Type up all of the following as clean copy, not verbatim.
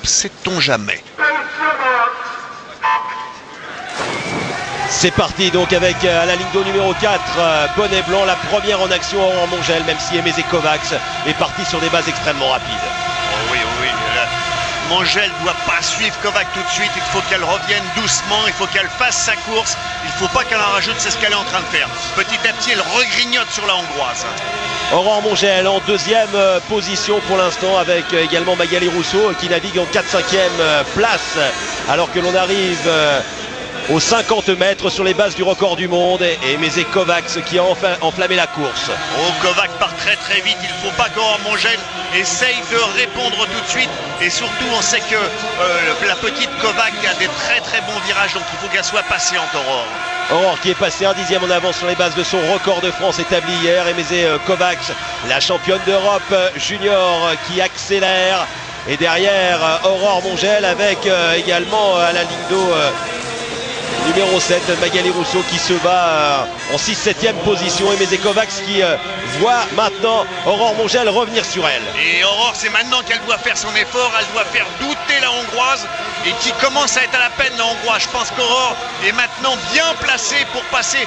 sait-on jamais. C'est parti donc avec à la ligne d'eau numéro 4, bonnet blanc, la première en action Aurore Mongel, même si Aimé Kovacs est parti sur des bases extrêmement rapides. Oh oui, oui, Mongel ne doit pas suivre Kovacs tout de suite, il faut qu'elle revienne doucement, il faut qu'elle fasse sa course, il ne faut pas qu'elle en rajoute, c'est ce qu'elle est en train de faire. Petit à petit, elle regrignote sur la Hongroise. Aurore Mongel en deuxième position pour l'instant avec également Magali Rousseau qui navigue en 4-5e place alors que l'on arrive aux 50 mètres sur les bases du record du monde et Aimé Kovacs qui a enfin enflammé la course. Oh, Kovacs part très très vite, il ne faut pas qu'Aurore Mongel essaye de répondre tout de suite et surtout on sait que la petite Kovacs a des très très bons virages donc il faut qu'elle soit patiente Aurore. Aurore qui est passé un dixième en avance sur les bases de son record de France établi hier. Aimé Kovacs, la championne d'Europe junior qui accélère et derrière Aurore Mongel avec également à la ligne d'eau numéro 7, Magali Rousseau qui se bat en 6-7e position. Aimé Kovacs qui voit maintenant Aurore Mongel revenir sur elle. Et Aurore, c'est maintenant qu'elle doit faire son effort, elle doit faire douter la Hongroise et qui commence à être à la peine la Hongroise. Je pense qu'Aurore est maintenant bien placée pour passer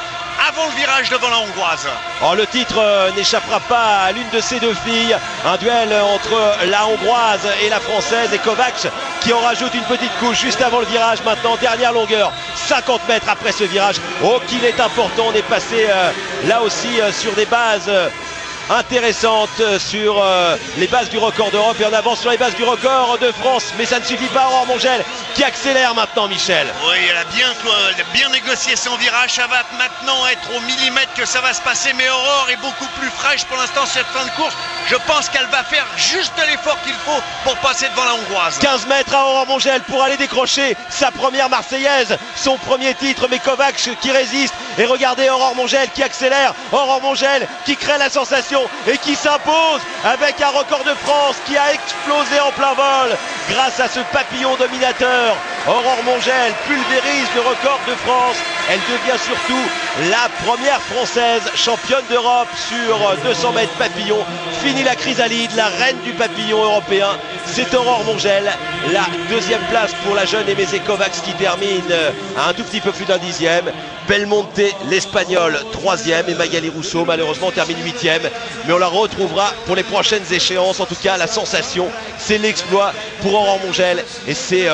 avant le virage devant la Hongroise. Oh, le titre n'échappera pas à l'une de ces deux filles. Un duel entre la Hongroise et la Française et Kovacs qui en rajoute une petite couche juste avant le virage maintenant. Dernière longueur, 50 mètres après ce virage. Oh, qu'il est important. On est passé là aussi sur des bases intéressante sur les bases du record d'Europe et en avance sur les bases du record de France. Mais ça ne suffit pas. Aurore Mongel qui accélère maintenant, Michel. Oui, elle a bien négocié son virage. Ça va maintenant être au millimètre que ça va se passer. Mais Aurore est beaucoup plus fraîche pour l'instant sur cette fin de course. Je pense qu'elle va faire juste l'effort qu'il faut pour passer devant la Hongroise. 15 mètres à Aurore Mongel pour aller décrocher sa première Marseillaise, son premier titre. Mais Kovacs qui résiste. Et regardez Aurore Mongel qui accélère. Aurore Mongel qui crée la sensation et qui s'impose avec un record de France qui a explosé en plein vol grâce à ce papillon dominateur. Aurore Mongel pulvérise le record de France. Elle devient surtout la première Française championne d'Europe sur 200 mètres papillon. Fini la chrysalide, la reine du papillon européen. C'est Aurore Mongel, la deuxième place pour la jeune Aimé Kovacs qui termine à un tout petit peu plus d'un dixième. Belmonte, l'Espagnol, 3e et Magali Rousseau malheureusement termine 8e. Mais on la retrouvera pour les prochaines échéances. En tout cas, la sensation, c'est l'exploit pour Aurore Mongel et c'est